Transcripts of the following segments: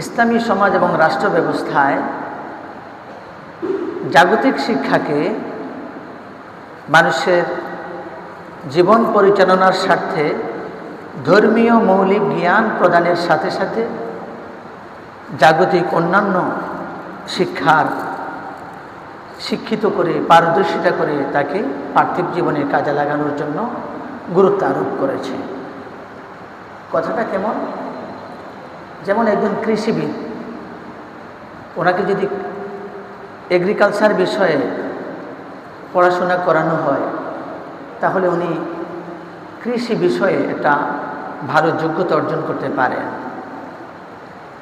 ইসলামী সমাজ এবং রাষ্ট্র ব্যবস্থায় জাগতিক শিক্ষাকে মানুষের জীবন পরিচালনার স্বার্থে ধর্মীয় মৌলিক জ্ঞান প্রদানের সাথে সাথে জাগতিক অন্যান্য শিক্ষার শিক্ষিত করে পারদর্শিতা করে তাকে পার্থিব জীবনে কাজে লাগানোর জন্য গুরুত্ব আরোপ করেছে। কথাটা কেমন? যেমন একজন কৃষিবিদ, ওনাকে যদি এগ্রিকালচার বিষয়ে পড়াশোনা করানো হয় তাহলে উনি কৃষি বিষয়ে একটা ভালো যোগ্যতা অর্জন করতে পারেন।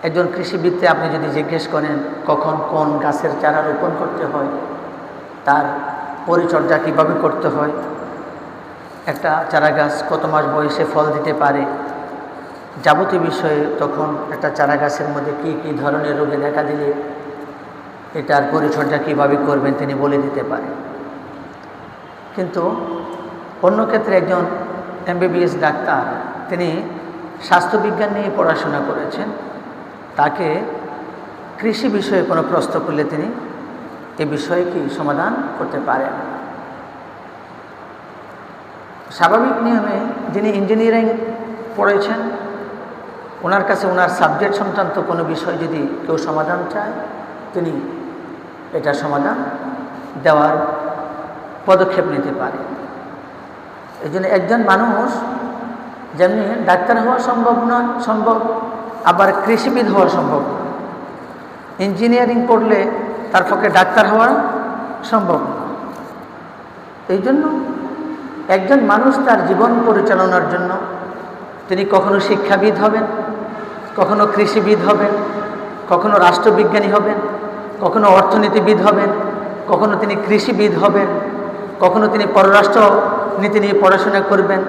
একজন কৃষিবিদকে আপনি যদি জিজ্ঞেস করেন কখন কোন গাছের চারা রোপণ করতে হয়, তার পরিচর্যা কীভাবে করতে হয়, একটা চারা গাছ কত মাস বয়সে ফল দিতে পারে, যাবতীয় বিষয়ে তখন একটা চারা গাছের মধ্যে কী কী ধরনের রোগে দেখা দিলে এটার পরিচর্যা কীভাবে করবেন তিনি বলে দিতে পারেন। কিন্তু অন্য ক্ষেত্রে একজন MBBS ডাক্তার, তিনি স্বাস্থ্যবিজ্ঞান নিয়ে পড়াশোনা করেছেন, তাকে কৃষি বিষয়ে কোনো প্রশ্ন করলে তিনি এ বিষয়ে কি সমাধান করতে পারেন। স্বাভাবিক নিয়মে যিনি ইঞ্জিনিয়ারিং পড়েছেন, ওনার কাছে ওনার সাবজেক্ট সংক্রান্ত কোনো বিষয় যদি কেউ সমাধান চায়, তিনি এটা সমাধান দেওয়ার পদক্ষেপ নিতে পারে। এই জন্য একজন মানুষ যেমনি ডাক্তার হওয়া সম্ভব নয়, সম্ভব, আবার কৃষিবিদ হওয়া সম্ভব নয়। ইঞ্জিনিয়ারিং পড়লে তার পক্ষে ডাক্তার হওয়া সম্ভব নয়। এই জন্য একজন মানুষ তার জীবন পরিচালনার জন্য তিনি কখনো শিক্ষাবিদ হবেন, কখনো কৃষিবিদ হবেন, কখনো রাষ্ট্রবিজ্ঞানী হবেন, কখনো অর্থনীতিবিদ হবেন, কখনো তিনি কৃষিবিদ হবেন, কখনো তিনি পররাষ্ট্র নীতি নিয়ে পড়াশোনা করবেন,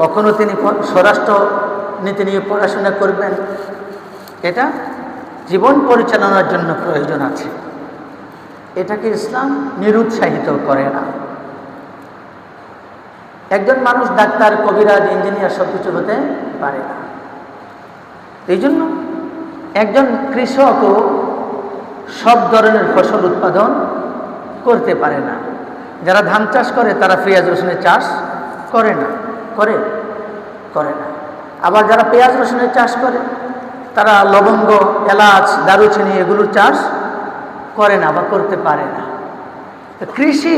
কখনো তিনি স্বরাষ্ট্র নীতি নিয়ে পড়াশোনা করবেন। এটা জীবন পরিচালনার জন্য প্রয়োজন আছে। এটাকে ইসলাম নিরুৎসাহিত করে না। একজন মানুষ ডাক্তার, কবিরাজ, ইঞ্জিনিয়ার সব কিছু হতে পারে না। এই জন্য একজন কৃষকও সব ধরনের ফসল উৎপাদন করতে পারে না। যারা ধান চাষ করে তারা পেঁয়াজ রসুনের চাষ করে না, করে না। আবার যারা পেঁয়াজ রসুনের চাষ করে তারা লবঙ্গ, এলাচ, দারুচিনি এগুলোর চাষ করে না বা করতে পারে না। কৃষি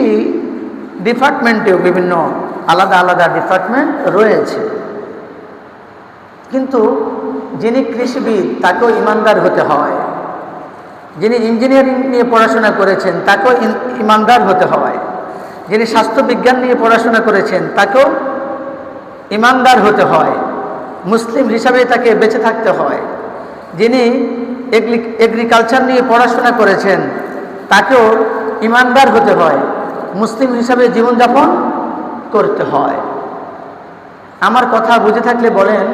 ডিপার্টমেন্টেও বিভিন্ন আলাদা আলাদা ডিপার্টমেন্ট রয়েছে, কিন্তু যিনি কৃষিবিদ তাকেও ইমানদার হতে হয়, যিনি ইঞ্জিনিয়ারিং নিয়ে পড়াশোনা করেছেন তাকেও ইমানদার হতে হয়, যিনি স্বাস্থ্যবিজ্ঞান নিয়ে পড়াশোনা করেছেন তাকেও ইমানদার হতে হয়, মুসলিম হিসাবে তাকে বেঁচে থাকতে হয়। যিনি এগ্রিকালচার নিয়ে পড়াশোনা করেছেন তাকেও ইমানদার হতে হয়, মুসলিম হিসাবে জীবনযাপন করতে হয়। আমার কথা বুঝে থাকলে বলেন,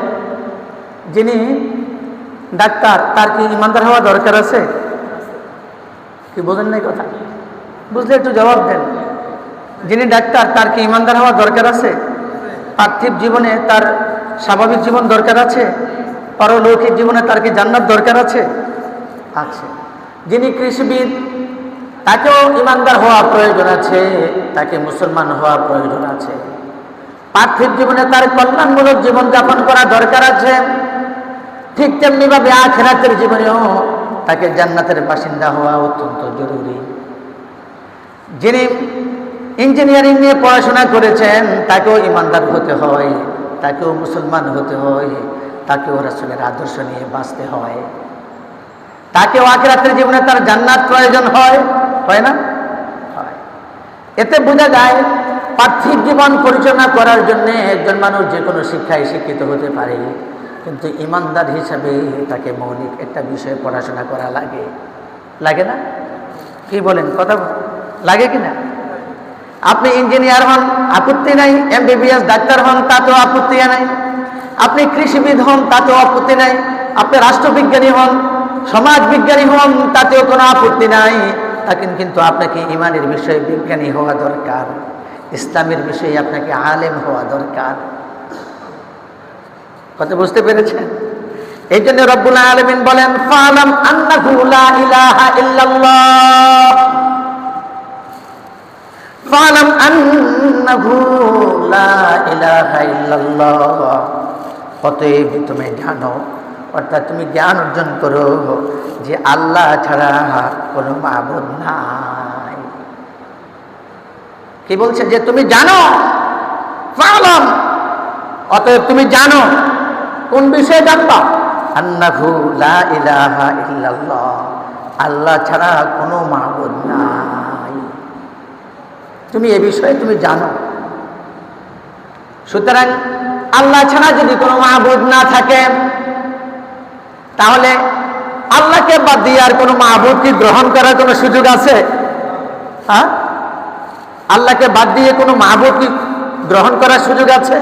যিনি ডাক্তার তার কি ইমানদার হওয়া দরকার আছে? কি বোঝেন নাই কথা? বুঝলে একটু জবাব দেন। যিনি ডাক্তার তার কি ইমানদার হওয়া দরকার আছে? পার্থিব জীবনে তার স্বাভাবিক জীবন দরকার আছে? পারলৌকিক জীবনে তার কি জান্নাত দরকার আছে? আছে। যিনি কৃষিবিদ তাকেও ইমানদার হওয়া প্রয়োজন আছে, তাকে মুসলমান হওয়া প্রয়োজন আছে। পার্থিব জীবনে তার কল্যাণমূলক জীবনযাপন করা দরকার আছে, ঠিক তেমনিভাবে আখিরাতের জীবনেও তাকে জান্নাতের বাসিন্দা হওয়া অত্যন্ত জরুরি। যিনি ইঞ্জিনিয়ারিং নিয়ে পড়াশোনা করেছেন তাকেও ইমানদার হতে হয়, তাকেও মুসলমান হতে হয়, তাকেও রাসূলের আদর্শ নিয়ে বাঁচতে হয়, তাকেও আখিরাতের জীবনে তার জান্নাত প্রয়োজন হয় না? হয়। এতে বোঝা যায় পার্থিব জীবন পরিচালনা করার জন্য একজন মানুষ যে কোনো শিক্ষায় শিক্ষিত হতে পারে, কিন্তু ইমানদার হিসাবে তাকে মৌলিক একটা বিষয়ে পড়াশোনা করা লাগে না? কি বলেন, কথা লাগে কিনা? আপনি ইঞ্জিনিয়ার হন, আপত্তি নাই। MBBS ডাক্তার হন, তাতেও আপত্তি নাই। আপনি কৃষিবিদ হন, তাতেও আপত্তি নাই। আপনি রাষ্ট্রবিজ্ঞানী হন, সমাজ বিজ্ঞানী হন, তাতেও কোনো আপত্তি নাই। কিন্তু আপনাকে ইমানের বিষয়ে বিজ্ঞানী হওয়া দরকার, ইসলামের বিষয়ে আপনাকে আলেম হওয়া দরকার। কথা বুঝতে পেরেছেন? এই জন্য রব্বুল আলামিন বলেন ফালাম আন্নাহু লা ইলাহা ইল্লাল্লাহ, ফালাম আন্নাহু লা ইলাহা ইল্লাল্লাহ। অতএব তুমি জানো, অর্থাৎ তুমি জ্ঞান অর্জন করো যে আল্লাহ ছাড়া কোনো মাবুদ নাই। কি বলছে? যে তুমি জানো, ফালাম, অতএব তুমি জানো। কোন বিষয়ে জানবা? আন্নাহু লা ইলাহা ইল্লাল্লাহ, আল্লাহ ছাড়া কোনো মাবুদ নাই। তুমি এ বিষয়ে তুমি জানো। সুতরাং আল্লাহ ছাড়া যদি কোনো মাবুদ না থাকে, তাহলে আল্লাহকে বাদ দিয়ে আর কোনো মাবুদ কি গ্রহণ করার কোনো সুযোগ আছে? হ্যাঁ, আল্লাহকে বাদ দিয়ে কোনো মাবুদ কি গ্রহণ করার সুযোগ আছে?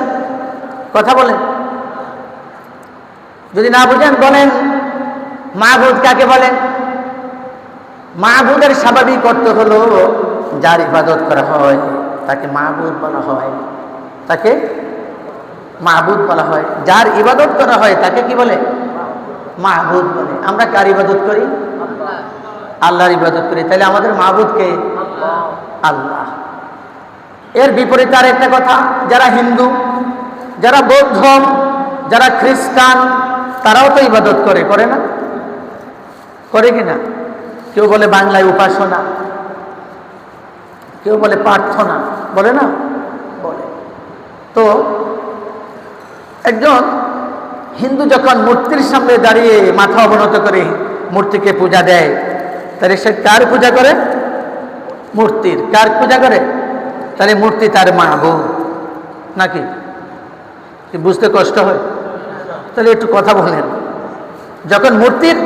কথা বলেন। যদি না বুঝেন বলেন মাবুদ কাকে বলেন? মাবুদের স্বাভাবিক অর্থ হলো যার ইবাদত করা হয় তাকে মাবুদ বলা হয়, তাকে মাবুদ বলা হয়। যার ইবাদত করা হয় তাকে কি বলে? মাবুদ বলে। আমরা কার ইবাদত করি? আল্লাহর ইবাদত করি। তাহলে আমাদের মাবুদ কে? আল্লাহ। এর বিপরীতে আর একটা কথা, যারা হিন্দু, যারা বৌদ্ধ, যারা খ্রিস্টান, তারাও তো ইবাদত করে, করে না? করে কিনা? কেউ বলে বাংলায় উপাসনা, কেউ বলে প্রার্থনা, বলে না? বলে। তো একজন হিন্দু যখন মূর্তির সামনে দাঁড়িয়ে মাথা অবনত করে মূর্তিকে পূজা দেয়, তাহলে সে কার পূজা করে? মূর্তির। কার পূজা করে? তাহলে মূর্তি তার মাবুদ নাকি? বুঝতে কষ্ট হয়? তাহলে একটু কথা বলেন। যখন মূর্তির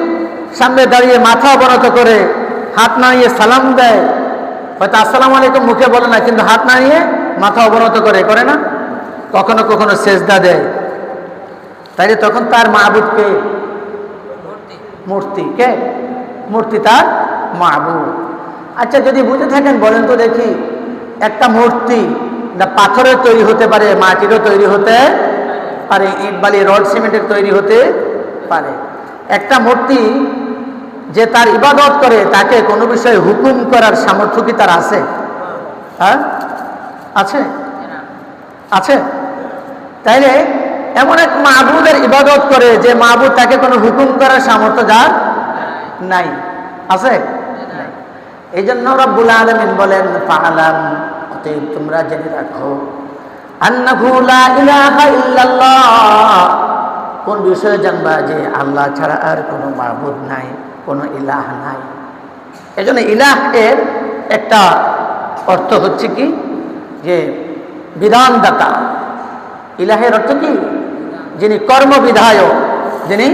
সামনে দাঁড়িয়ে মাথা অবনত করে হাত নাড়িয়ে সালাম দেয়, হয়তো আসসালামু আলাইকুম মুখে বলে না, কিন্তু হাত নাড়িয়ে মাথা অবনত করে, করে না? কখনো কখনো সেজদা দেয়, তাইলে তখন তার মাবুদ কে? মূর্তি। কে? মূর্তি তার মাবুদ। আচ্ছা, যদি বুঝে থাকেন বলেন তো দেখি, একটা মূর্তি না পাথরের তৈরি হতে পারে, মাটিরও তৈরি হতে পারে, ইট বালি রড সিমেন্টের তৈরি হতে পারে। একটা মূর্তি যে তার ইবাদত করে তাকে কোনো বিষয়ে হুকুম করার সামর্থ্য কি তার আছে? হ্যাঁ, আছে? আছে। তাইলে এমন এক মাবুদের ইবাদত করে যে মাবুদ তাকে কোনো হুকুম করার সামর্থ্য যার নাই, আছে? এই জন্য রব্বুল আলামিন বলেন ফাআলাম, অতএব তোমরা জেনে রাখো, আন্নাহু লা ইলাহা ইল্লাল্লাহ, কোন বিষয়ে জানবা? যে আল্লাহ ছাড়া আর কোনো মাবুদ নাই, কোনো ইলাহ নাই। এই জন্য ইলাহ এর একটা অর্থ হচ্ছে কি? যে বিধানদাতা। ইলাহের অর্থ কি? যিনি কর্মবিধায়ক, যিনি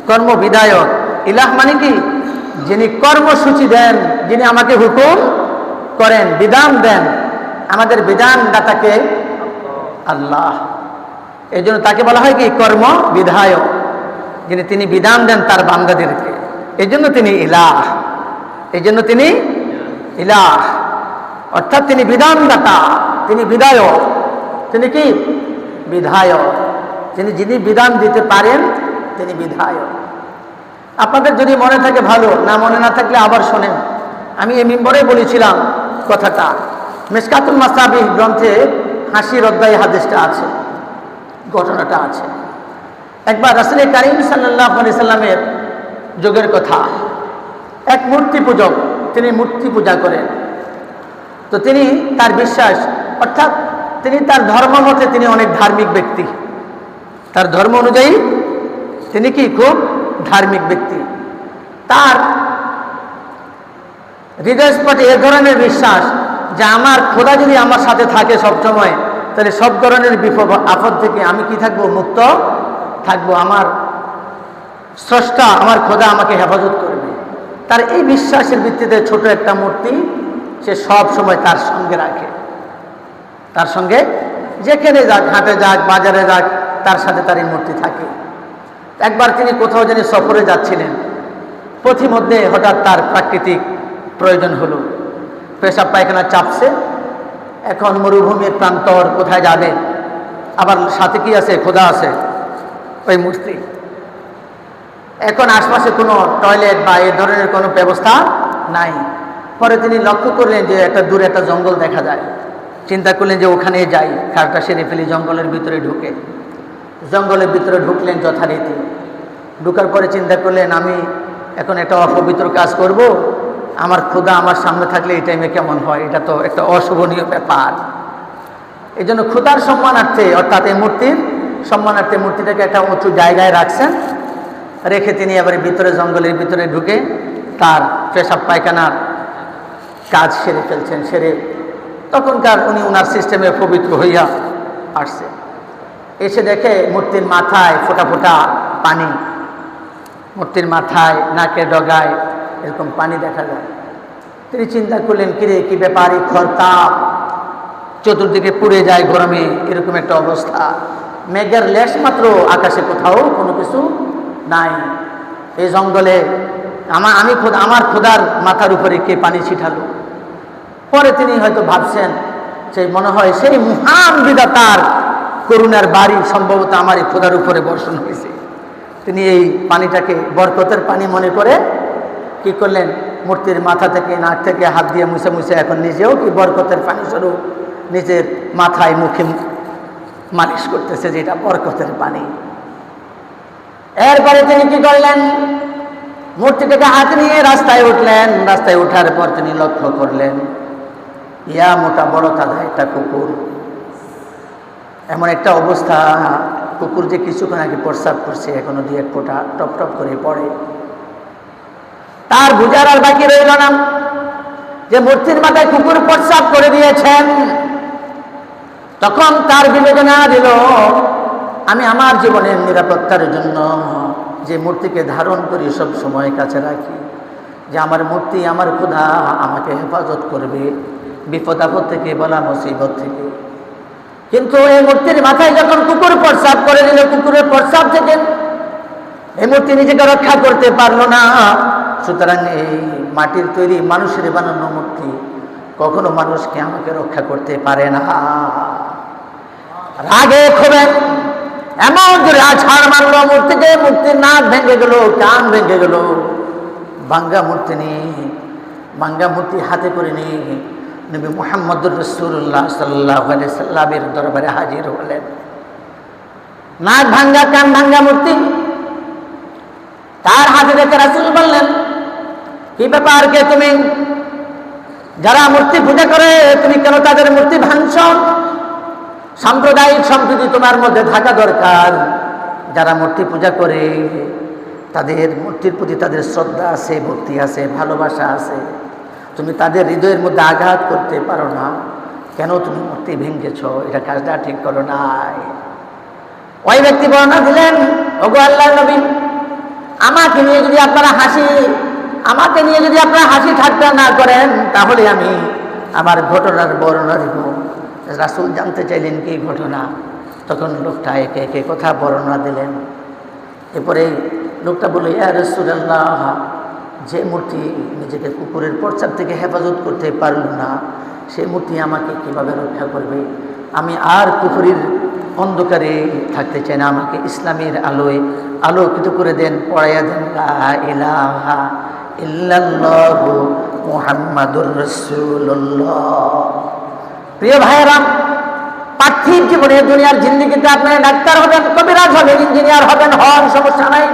কর্মবিধায়ক। ইলাহ মানে কি? যিনি কর্মসূচি দেন, যিনি আমাকে হুকুম করেন, বিধান দেন। আমাদের বিধানদাতাকে আল্লাহ। এই জন্য তাকে বলা হয় কি? কর্ম বিধায়ক, যিনি তিনি বিধান দেন তার বান্দাদেরকে। এই জন্য তিনি ইলাহ, এই জন্য তিনি ইলাহ, অর্থাৎ তিনি বিধানদাতা, তিনি বিধায়ক। তিনি কি? বিধায়ক। যিনি বিধান দিতে পারেন তিনি বিধায়ক। আপনাদের যদি মনে থাকে ভালো, না মনে না থাকলে আবার শোনেন। আমি এই মিম্বরে বলেছিলাম কথাটা। মিশকাতুল মাসাবিহ গ্রন্থে হাসির অধ্যায়ে হাদিসটা আছে, ঘটনাটা আছে। একবার রাসূল কারীম সাল্লাল্লাহু আলাইহি সাল্লামের যুগের কথা। এক মূর্তি পূজক, তিনি মূর্তি পূজা করেন। তো তিনি তার বিশ্বাস, অর্থাৎ তিনি তার ধর্ম মতে তিনি অনেক ধার্মিক ব্যক্তি। তার ধর্ম অনুযায়ী তিনি কি? খুব ধার্মিক ব্যক্তি। তার হৃদয়স্পটে এ ধরনের বিশ্বাস যে আমার খোদা যদি আমার সাথে থাকে সবসময়, তাহলে সব ধরনের বিপদ আপদ থেকে আমি কি থাকবো? মুক্ত থাকবো। আমার স্রষ্টা, আমার খোদা আমাকে হেফাজত করবে। তার এই বিশ্বাসের ভিত্তিতে ছোট একটা মূর্তি সে সব সময় তার সঙ্গে রাখে। তার সঙ্গে যেখানে যাক, হাটে যাক, বাজারে যাক, তার সাথে তার এই মূর্তি থাকে। একবার তিনি কোথাও যেন সফরে যাচ্ছিলেন, পথিমধ্যে হঠাৎ তার প্রাকৃতিক প্রয়োজন হলো, পেশাব পায়খানা চাপছে। এখন মরুভূমির প্রান্তর, কোথায় যাবে? আবার সাথে কি আছে? খোদা আছে, ওই মূর্তি। এখন আশপাশে কোনো টয়লেট বা এই ধরনের কোনো ব্যবস্থা নাই। পরে তিনি লক্ষ্য করলেন যে একটা দূরে একটা জঙ্গল দেখা যায়। চিন্তা করলেন যে ওখানে যাই, কাজটা সেরে ফেলি। জঙ্গলের ভিতরে জঙ্গলের ভিতরে ঢুকলেন যথারীতি। ঢুকার পরে চিন্তা করলেন আমি এখন একটা অপবিত্র কাজ করব, আমার খোদা আমার সামনে থাকলে এই টাইমে কেমন হয়, এটা তো একটা অশোভনীয় ব্যাপার। এই জন্য খোদার সম্মানার্থে, অর্থাৎ এই মূর্তির সম্মানার্থে মূর্তিটাকে একটা উঁচু জায়গায় রাখছেন। রেখে তিনি এবারে ভিতরে জঙ্গলের ভিতরে ঢুকে তার পেশাব পায়খানার কাজ সেরে ফেলছেন। সেরে তখনকার উনি ওনার সিস্টেমে পবিত্র হইয়া আসছে। এসে দেখে মূর্তির মাথায় ফোঁটা ফোঁটা পানি, মূর্তির মাথায় নাকে ডগায় এরকম পানি দেখা যায়। তিনি চিন্তা করলেন কিরে কি ব্যাপার, এই খরতাপ চতুর্দিকে পুড়ে যায় গরমে, এরকম একটা অবস্থা। মেঘের লেশ মাত্র আকাশে, কোথাও কোনো কিছু নাই। এই জঙ্গলে আমার খোদার মাথার উপরে কে পানি ছিটালো। পরে তিনি হয়তো ভাবছেন যে মনে হয় সেই মহান বিধাতার করুণার বাড়ি সম্ভবত আমার এই খোদার উপরে বর্ষণ হয়েছে। তিনি এই পানিটাকে বরকতের পানি মনে করে কি করলেন, মূর্তির মাথা থেকে নাক থেকে হাত দিয়ে মুছে মুছে এখন নিজেও কি বরকতের পানি স্বরূপ নিজের মাথায় মুখে মালিশ করতেছে, যে এটা বরকতের পানি। এরপরে তিনি কি করলেন, মূর্তিটাকে হাত নিয়ে রাস্তায় উঠলেন। রাস্তায় ওঠার পর তিনি লক্ষ্য করলেন ইয়া মোটা বড় তাজা একটা কুকুর। এমন একটা অবস্থা, কুকুর যে কিছুক্ষণ আগে প্রস্রাব করছে এখনো দুই এক ফোঁটা টপ টপ করে পড়ে। তার বুঝার আর বাকি রইল না যে মূর্তির মাথায় কুকুর প্রস্রাব করে দিয়েছেন। তখন তার বিবেচনা দিল আমি আমার জীবনের নিরাপত্তার জন্য যে মূর্তিকে ধারণ করি, সব সময় কাছে রাখি, যে আমার মূর্তি আমার খোদা আমাকে হেফাজত করবে বিপদ আপদ থেকে, বলা মুসিবত থেকে। কিন্তু এই মূর্তির মাথায় যখন কুকুর প্রস্রাব করে দিল, কুকুরের প্রস্রাব থেকে এই মূর্তি নিজেকে রক্ষা করতে পারলো না। সুতরাং এই মাটির তৈরি মানুষের বানানো মূর্তি কখনো মানুষকে আমাকে রক্ষা করতে পারে না। রাগে ক্ষোভে এমন জোরে আছাড় মারল মূর্তিকে, মূর্তির নাক ভেঙে গেল, কান ভেঙে গেল। ভাঙ্গা মূর্তি হাতে করে নিয়ে নবী মুহাম্মদুর রাসূলুল্লাহ সাল্লাল্লাহু আলাইহি সাল্লামের দরবারে হাজির হলেন। নাক ভাঙ্গা কান ভাঙ্গা মূর্তি তার হাতে দেখে রাসূল বললেন কি ব্যাপার, কে তুমি? যারা মূর্তি পূজা করে তুমি কেন তাদের মূর্তি ভাঙছ? সাম্প্রদায়িক সম্প্রীতি তোমার মধ্যে থাকা দরকার। যারা মূর্তি পূজা করে তাদের মূর্তির প্রতি তাদের শ্রদ্ধা আছে, ভক্তি আছে, ভালোবাসা আছে। তুমি তাদের হৃদয়ের মধ্যে আঘাত করতে পারো না, কেন তুমি মূর্তি ভেঙেছ? এটা কাজটা ঠিক করো নাই। ওই ব্যক্তি বর্ণনা দিলেন, ওগো আল্লাহর নবী, আমাকে নিয়ে যদি আপনারা হাসি ঠাট্টা না করেন তাহলে আমি আমার ঘটনার বর্ণনা দিব। রাসূল জানতে চাইলেন কি ঘটনা। তখন লোকটা একে একে কথা বর্ণনা দিলেন। এরপরে লোকটা বলল, ইয়া রাসূলুল্লাহ, যে মূর্তি নিজেকে কুকুরের প্রস্রাব থেকে হেফাজত করতে পারল না, সেই মূর্তি আমাকে কিভাবে রক্ষা করবে? আমি আর কুকুরের অন্ধকারে থাকতে চাই না, আমাকে ইসলামের আলোয় আলোকিত করে দেন, পড়াইয়া দেন লা ইলাহা ইল্লাল্লাহু মুহাম্মাদুর রাসূলুল্লাহ। প্রিয় ভাইয়েরা, পার্থিব জীবনে দুনিয়ার জিন্দেগিতে আপনারা ডাক্তার হবেন, কবিরাজ হবেন, ইঞ্জিনিয়ার হবেন, হন, সমস্যা নাই।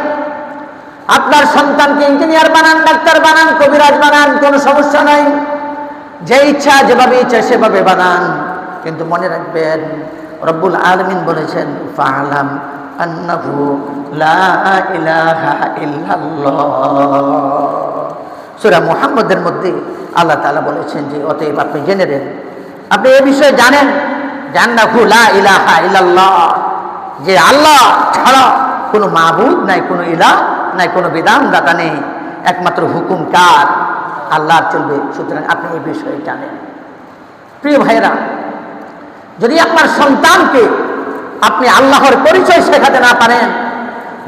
আপনার সন্তানকে ইঞ্জিনিয়ার বানান, ডাক্তার বানান, কবিরাজ বানান, কোনো সমস্যা নাই। যে ইচ্ছা যেভাবে ইচ্ছা সেভাবে বানান, কিন্তু মনে রাখবেন রব্বুল আলামিন বলেছেন ফাআলাম আন্নাহু লা ইলাহা ইল্লাল্লাহ। সূরা মুহাম্মদের মধ্যে আল্লাহ তাআলা বলেছেন যে অতএব আপনি জেনে নেন, আপনি এই বিষয়ে জানেন যে আন্নাহু লা ইলাহা ইল্লাল্লাহ, যে আল্লাহ ছাড়া কোনো মাবুদ নাই, কোনো ইলাহ নাই, কোনো বিধানদাতা নেই, একমাত্র হুকুম কার? আল্লাহর চলবে। সুতরাং আপনি এই বিষয়ে জানেন। প্রিয় ভাইয়েরা, যদি আপনার সন্তানকে আপনি আল্লাহর পরিচয় শেখাতে না পারেন,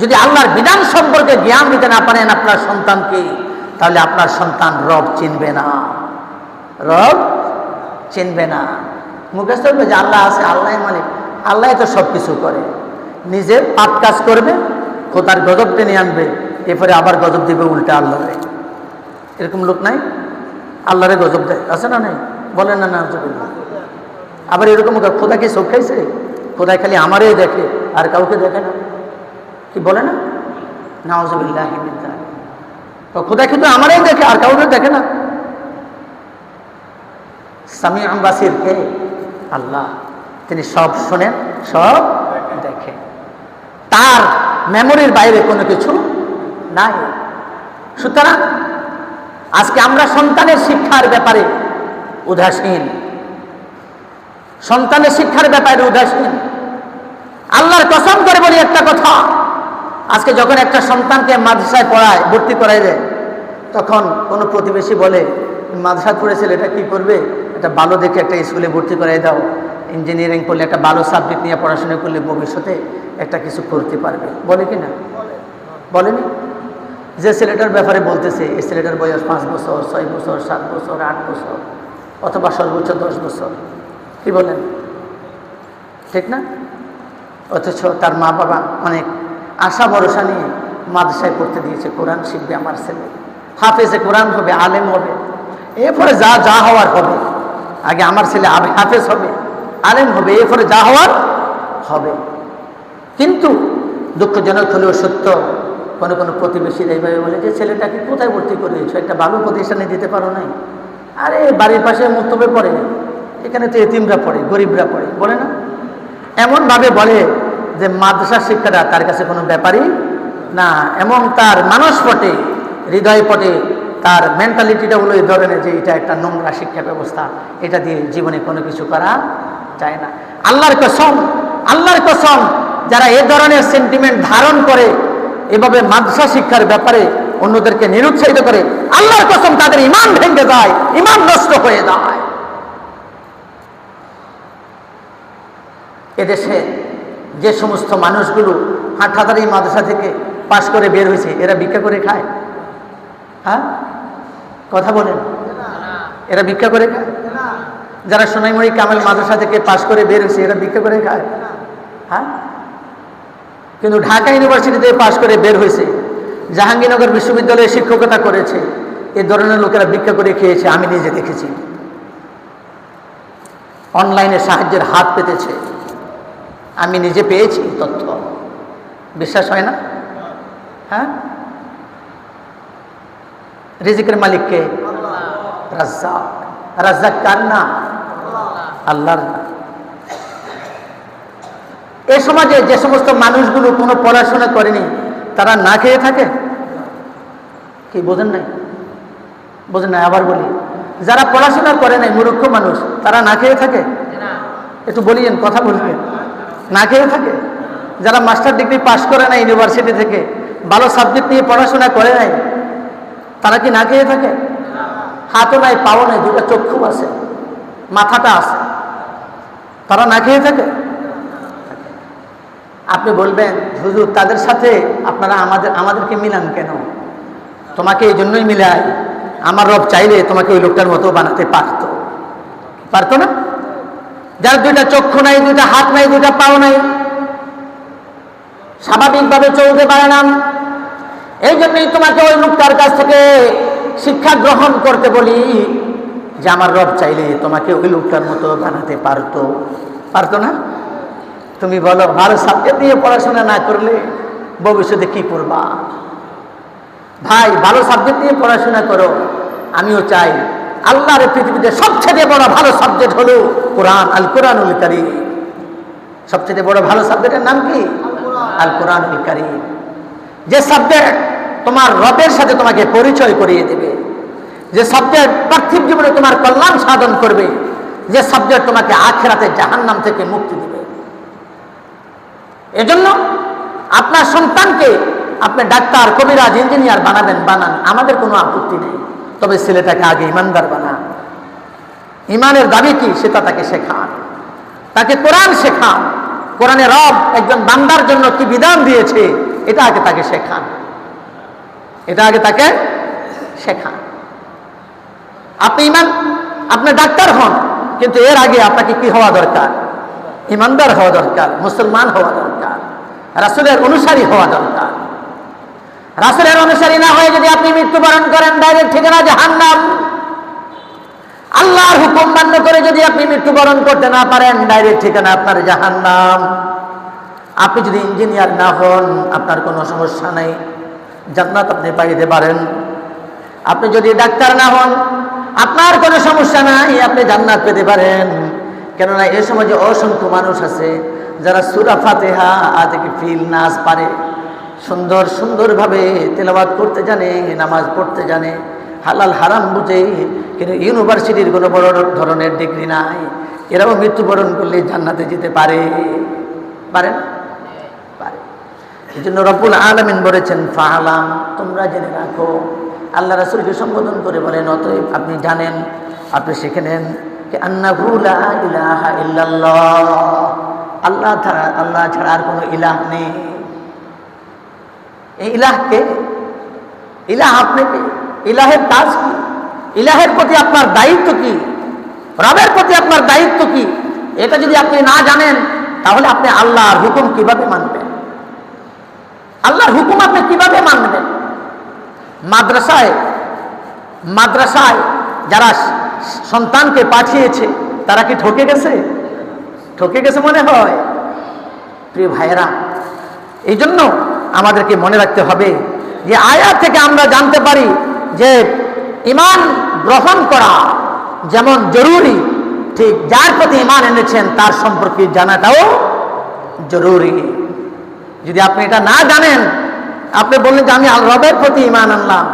যদি আল্লাহর বিধান সম্পর্কে জ্ঞান দিতে না পারেন আপনার সন্তানকে, তাহলে আপনার সন্তান রব চিনবে না, রব চিনবে না। মুখস্থ করবে যে আল্লাহ আছে, আল্লাহ মালিক, আল্লাহ তো সব কিছু করে। নিজের পাপ কাজ করবে, খোদার গজব টেনে আনবে, এরপরে আবার গজব দিবে উল্টা আল্লাহরে। এরকম লোক নাই? আল্লাহরে গজব দেয়, আছে না নাই? বলেন না? না, আবার এরকম খোদা কি চোখ খাইছে? খোদাই খালি আমারে দেখে আর কাউকে দেখে না, কি বলে না? নাউযুবিল্লাহি মিন যালিক। খোদা কিন্তু আমারই দেখে আর কাউকে দেখে না। সামিউন বাসির কে? আল্লাহ। তিনি সব শোনেন, সব দেখেন। তার মেমোরির বাইরে কোনো কিছু নাই। সুতরাং আজকে আমরা সন্তানের শিক্ষার ব্যাপারে উদাসীন, সন্তানের শিক্ষার ব্যাপারে উদাসীন। আল্লাহর কসম করে বলি একটা কথা, আজকে যখন একটা সন্তানকে মাদ্রাসায় পড়ায়, ভর্তি করাই দেয়, তখন কোনো প্রতিবেশী বলে মাদ্রাসায় পড়েছিল, এটা কি করবে? এটা ভালো দেখে একটা স্কুলে ভর্তি করাই দাও, ইঞ্জিনিয়ারিং করলে একটা ভালো সাবজেক্ট নিয়ে পড়াশোনা করলে ভবিষ্যতে একটা কিছু করতে পারবে, বলে কি না? বলেনি? যে ছেলেটার ব্যাপারে বলতেছে, এই ছেলেটার বয়স 5 বছর, 6 বছর, 7 বছর, 8 বছর, অথবা সর্বোচ্চ 10 বছর, কি বলেন? ঠিক না? অথচ তার মা বাবা অনেক আশা ভরসা নিয়ে মাদ্রাসায় পড়তে দিয়েছে, কোরআন শিখবে আমার ছেলে, হাফেজে কোরআন হবে, আলেম হবে, এরপরে যা যা হওয়ার হবে। আগে আমার ছেলে হাফেজ হবে, আলেম হবে, এরপরে যা হওয়ার হবে। কিন্তু দুঃখজনক হলেও সত্য, কোনো কোনো প্রতিবেশীরা এইভাবে বলে যে ছেলেটাকে কোথায় ভর্তি করিয়েছো, একটা ভালো প্রতিষ্ঠানে দিতে পারো নাই? আরে বাড়ির পাশে মুক্তবে পড়ে, এখানে তো এতিমরা পড়ে, গরিবরা পড়ে, বলে না? এমনভাবে বলে যে মাদ্রাসার শিক্ষাটা তার কাছে কোনো ব্যাপারই না, এবং তার মানস পটে, হৃদয় পটে তার মেন্টালিটিটা হলো এই ধরনের যে এটা একটা নোংরা শিক্ষা ব্যবস্থা, এটা দিয়ে জীবনে কোনো কিছু করা যায় না। আল্লাহর কসম, আল্লাহর কসম, যারা এ ধরনের সেন্টিমেন্ট ধারণ করে, এভাবে মাদ্রাসা শিক্ষার ব্যাপারে অন্যদেরকে নিরুৎসাহিত করে, আল্লাহর কসম তাদের ঈমান ভেঙে যায়, ঈমান নষ্ট হয়ে যায়। এদেশে যে সমস্ত মানুষগুলো হাটহাজারি মাদ্রাসা থেকে পাশ করে বের হয়েছে, এরা ভিক্ষা করে খায়? হ্যাঁ, কথা বলেন, এরা ভিক্ষা করে খায়? যারা সোনাইমুড়ি কামেল মাদ্রাসা থেকে পাশ করে বের হয়েছে, এরা ভিক্ষা করে খায়? হ্যাঁ। কিন্তু ঢাকা ইউনিভার্সিটি থেকে পাশ করে বের হয়েছে, জাহাঙ্গীরনগর বিশ্ববিদ্যালয়ে শিক্ষকতা করেছে, এ ধরনের লোকেরা ভিক্ষা করে খেয়েছে, আমি নিজে দেখেছি। অনলাইনে সাহায্যের হাত পেতেছে, আমি নিজে পেয়েছি তথ্য, বিশ্বাস হয় না? হ্যাঁ। রিজিকের মালিককে? রাজ্জাক। রাজ্জাক কার নাম? আল্লাহর নাম। এ সমাজে যে সমস্ত মানুষগুলো কোনো পড়াশোনা করেনি, তারা না খেয়ে থাকে? কি বোঝেন নাই? বোঝেন নাই? আবার বলি, যারা পড়াশোনা করে নাই, মূর্খ মানুষ, তারা না খেয়ে থাকে? একটু বলিয়েন, কথা বলবেন। না খেয়ে থাকে? যারা মাস্টার ডিগ্রি পাশ করে নাই ইউনিভার্সিটি থেকে, ভালো সাবজেক্ট নিয়ে পড়াশোনা করে নাই, তারা কি না খেয়ে থাকে? হাতও নাই, পাও নাই, দুটো চক্ষু আছে, মাথাটা আছে, তারা না খেয়ে থাকে? আপনি বলবেন, হুজুর তাদের সাথে আপনারা আমাদেরকে মিলান কেন? তোমাকে এই জন্যই মিলাই, আমার রব চাইলে তোমাকে ওই লোকটার মতো বানাতে পারতো, পারতো না? যার দুইটা চক্ষু নাই, দুইটা হাত নাই, দুইটা পাও নাই, স্বাভাবিকভাবে চলতে পারে না, এই জন্যই তোমাকে ওই লোকটার কাছ থেকে শিক্ষা গ্রহণ করতে বলি, যে আমার রব চাইলে তোমাকে ওই লোকটার মতো বানাতে পারতো, পারতো না? তুমি বলো, ভালো সাবজেক্ট নিয়ে পড়াশোনা না করলে ভবিষ্যতে কি করবা? ভাই, ভালো সাবজেক্ট নিয়ে পড়াশোনা করো। আমিও চাই। আল্লাহর পৃথিবীতে সবচেয়ে বড় ভালো সাবজেক্ট হলো কোরআন, আল কোরআনুল কারীম। সবচেয়ে বড় ভালো সাবজেক্টের নাম কি? আল কোরআনুল কারীম। যে সাবজেক্ট তোমার রবের সাথে তোমাকে পরিচয় করিয়ে দেবে, যে সাবজেক্ট পার্থিব জীবনে তোমার কল্যাণ সাধন করবে, যে সাবজেক্ট তোমাকে আখিরাতে জাহান্নাম থেকে মুক্তি দেবে। এজন্য আপনার সন্তানকে আপনি ডাক্তার, কবিরাজ, ইঞ্জিনিয়ার বানাবেন, বানান, আমাদের কোনো আপত্তি নেই। তবে ছেলেটাকে আগে ইমানদার বানান। ইমানের দাবি কি সেটা তাকে শেখান, তাকে কোরআন শেখান। কোরআনে রব একজন বান্দার জন্য কি বিধান দিয়েছে এটা আগে তাকে শেখান, এটা আগে তাকে শেখান। আপনি ডাক্তার হন, কিন্তু এর আগে আপনাকে কি হওয়া দরকার? ইমানদার হওয়া দরকার, মুসলমান হওয়া দরকার, রাসূলের অনুসারী হওয়া দরকার। রাসূলের অনুসারী না হয়ে যদি আপনি মৃত্যুবরণ করেন, ডাইরেক্ট ঠিকানা জাহান্নাম। আল্লাহর হুকুম মান্য করে যদি আপনি মৃত্যুবরণ করতে না পারেন, ডাইরেক্ট ঠিকানা আপনার জাহান্নাম। আপনি যদি ইঞ্জিনিয়ার না হন, আপনার কোনো সমস্যা নেই, জান্নাত আপনি পাইতে পারেন। আপনি যদি ডাক্তার না হন, আপনার কোনো সমস্যা নাই, আপনি জান্নাত পেতে পারেন। কেননা এই সমাজে অসংখ্য মানুষ আছে যারা সূরা ফাতিহা আদিকে ফিল নাস পারে, সুন্দরভাবে তেলাওয়াত করতে জানে, নামাজ পড়তে জানে, হালাল হারাম বুঝে, কিন্তু ইউনিভার্সিটির কোনো বড় ধরনের ডিগ্রি নাই। এরাও মৃত্যুবরণ করলে জান্নাতে যেতে পারে পারেন পারে। এই জন্য রব্বুল আলামিন বলেছেন ফালাম, তোমরা জেনে রাখো। আল্লাহ রাসূলকে সম্বোধন করে বলেন অতএব আপনি জানেন, আপনি শিখে নেন যে আন্নাহু লা ইলাহা ইল্লাল্লাহ, আল্লাহ ছাড়া আর কোনো ইলাহ নেই। এই ইলাহকে, ইলাহ আপনি কি, ইলাহের কাজ কি, ইলাহের প্রতি আপনার দায়িত্ব কি, রবের প্রতি আপনার দায়িত্ব কি, এটা যদি আপনি না জানেন তাহলে আপনি আল্লাহর হুকুম কিভাবে মানবেন? আল্লাহর হুকুম আপনি কিভাবে মানবেন? মাদ্রাসায় যারা সন্তানকে পাঠিয়েছে তারা কি ঠকে গেছে? ঠকে গেছে মনে হয়। প্রিয় ভাইয়েরা, এই জন্য আমাদেরকে মনে রাখতে হবে যে আয়াত থেকে আমরা জানতে পারি যে ঈমান গ্রহণ করা যেমন জরুরি, ঠিক যার প্রতি ঈমান এনেছেন তার সম্পর্কে জানাটাও জরুরি। যদি আপনি এটা না জানেন, আপনি বললেন যে আমি রবের প্রতি ঈমান আনলাম,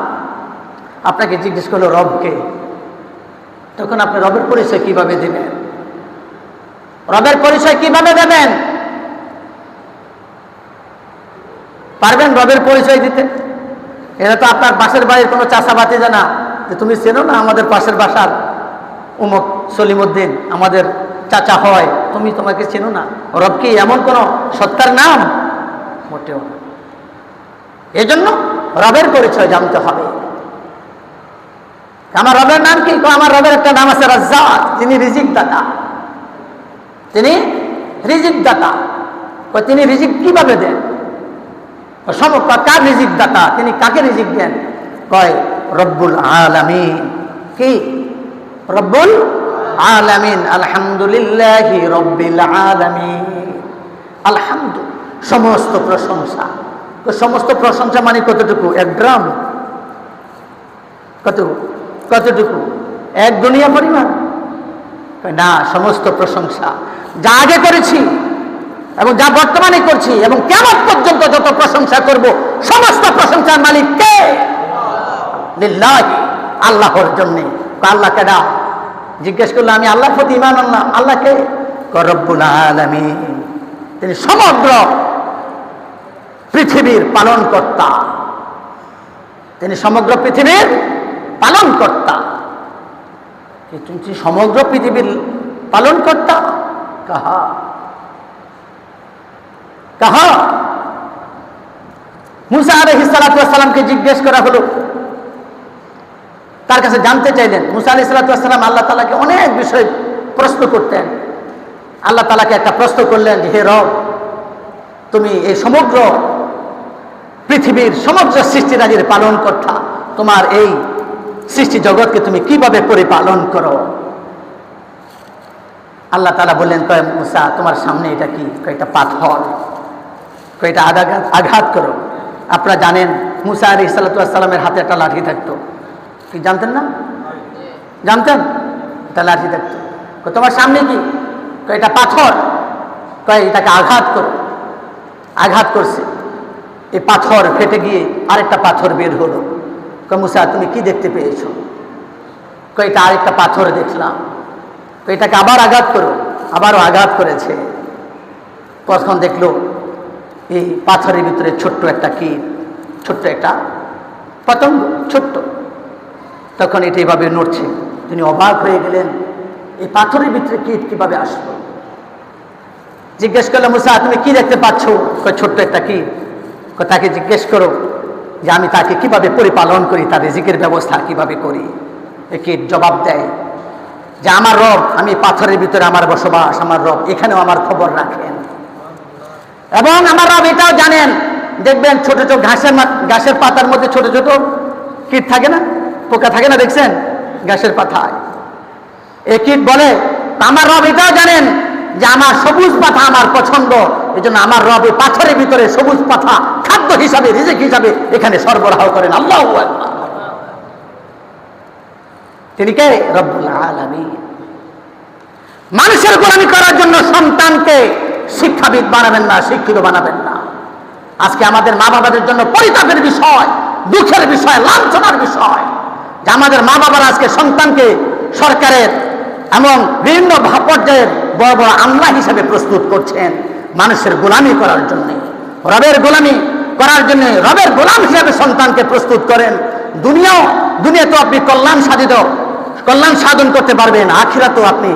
আপনাকে জিজ্ঞেস করলো রবকে, তখন আপনি রবের পরিচয় কিভাবে দেবেন? রবের পরিচয় কিভাবে দেবেন? পারবেন রবের পরিচয় দিতে? এটা তো আপনার পাশের বাড়ির কোনো চাচা ভাতিজা না যে তুমি চেনো না আমাদের পাশের বাসার উমুক সলিমউদ্দিন আমাদের চাচা হয়, তুমি তোমাকে চেনো না। রব কি এমন কোনো সত্তার নাম? মোটেও না। এজন্য রবের পরিচয় জানতে হবে। আমার রবের নাম কি? আমার রবের একটা নাম আছে রাজ্জাক, তিনি রিজিক দাতা। তিনি রিজিক দাতা। তিনি রিজিক কিভাবে দেন? কার রিজিক দাতা? তিনি কাকে রিজিক দেন? কয় রব্বুল আলামিন। কি? রব্বুল আলামিন। আলহামদুলিল্লাহি রব্বিল আলামিন। আলহামদু, সমস্ত প্রশংসা। সমস্ত প্রশংসা মানে কতটুকু? এক গ্রাম? কতটুকু? এক দুনিয়া পরিমাণ না। সমস্ত প্রশংসা যা আগে করেছি এবং যা বর্তমানে করছি এবং কিয়ামত পর্যন্ত যত প্রশংসা করব, সমস্ত প্রশংসার মালিক কে? লিল্লাহি, আল্লাহর জন্য। আল্লাহ কেডা? জিজ্ঞেস করলো আমি আল্লাহর প্রতি ঈমান আনলাম। আল্লাহ কে? রব্বুল আলামিন। তিনি সমগ্র পৃথিবীর পালনকর্তা। তিনি সমগ্র পৃথিবীর পালনকর্তা। সমগ্র পৃথিবীর পালনকর্তা কাহা? মুসা আলাইহিস সালাতু ওয়াস সালামকে জিজ্ঞেস করা হলো, তার কাছে জানতে চাইলেন। মুসা আলাইহিস সালাতু ওয়াস সালাম আল্লাহ তাআলাকে অনেক বিষয় প্রশ্ন করতেন। আল্লাহ তাআলাকে একটা প্রশ্ন করলেন যে হে রব, তুমি এই সমগ্র পৃথিবীর সমগ্র সৃষ্টিরাজির পালনকর্তা, তোমার এই সৃষ্টি জগৎকে তুমি কিভাবে পরিপালন করো? আল্লাহ তাআলা বললেন, কয় মুসা তোমার সামনে এটা কি? এটা পাথর। এটা আঘাত করো। আপনারা জানেন মুসা আলাইহিস সালাতু ওয়াস সালামের হাতে একটা লাঠি থাকতো। কি জানতেন না? জানতেন? একটা লাঠি থাকতো। তোমার সামনে কি? এটা পাথর। কয় এটাকে আঘাত করো। আঘাত করছে, এই পাথর ফেটে গিয়ে আরেকটা পাথর বের হলো। কয় মুসা তুমি কি দেখতে পেয়েছো? কয় এটা আরেকটা পাথর দেখলাম। এটাকে আবার আঘাত করো। আবারও আঘাত করেছে। তখন দেখলো এই পাথরের ভিতরে ছোট্ট একটা কীট, ছোট্ট একটা পতঙ্গ, ছোট্ট। তখন এটা এভাবে নড়ছে। তিনি অবাক হয়ে গেলেন, এই পাথরের ভিতরে কীট কিভাবে আসলো? জিজ্ঞেস করলো মুসা তুমি কি দেখতে পাচ্ছ? ছোট্ট একটা কীট। তাকে জিজ্ঞেস করো যে আমি তাকে কিভাবে পরিপালন করি, তার রিজিকের ব্যবস্থা কিভাবে করি। এই কীট জবাব দেয় যে আমার রব, আমি পাথরের ভিতরে আমার বসবাস, আমার রব এখানেও আমার খবর রাখেন এবং আমার রব এটাও জানেন দেখবেন ছোট ছোট ঘাসের পাতার মধ্যে ছোট ছোট কীট থাকে না, পোকা থাকে না, দেখছেন ঘাসের পাতায়। এই কীট বলে আমার রব এটাও জানেন যে আমার সবুজ পাতা আমার পছন্দ, এই জন্য আমার রব এই পাথরের ভিতরে সবুজ পাতা খাদ্য হিসাবে, রিজিক হিসাবে এখানে সরবরাহ করেন। আল্লাহু আকবার। তিনি কে? রব্বুল আলামিন। মানুষের গোলামি করার জন্য সন্তানকে শিক্ষাবিদ বানাবেন না, শিক্ষিত বানাবেন না। আজকে আমাদের মা বাবাদের জন্য পরিতাপের বিষয়, দুঃখের বিষয়, লাঞ্ছনার বিষয় যে আমাদের মা বাবারা আজকে সন্তানকে সরকারের এবং বিভিন্ন পর্যায়ের বড় বড় আমলা হিসেবে প্রস্তুত করছেন মানুষের গোলামি করার জন্য, রবের গোলামি করার জন্য রবের গোলাম হিসেবে সন্তানকে প্রস্তুত করেন। দুনিয়াতেও আপনি কল্যাণ সাধন করতে পারবেন, আখিরাতেও আপনি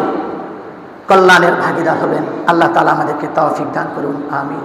কল্যাণের ভাগীদার হবেন। আল্লাহ তাআলা আমাদেরকে তৌফিক দান করুন, আমিন।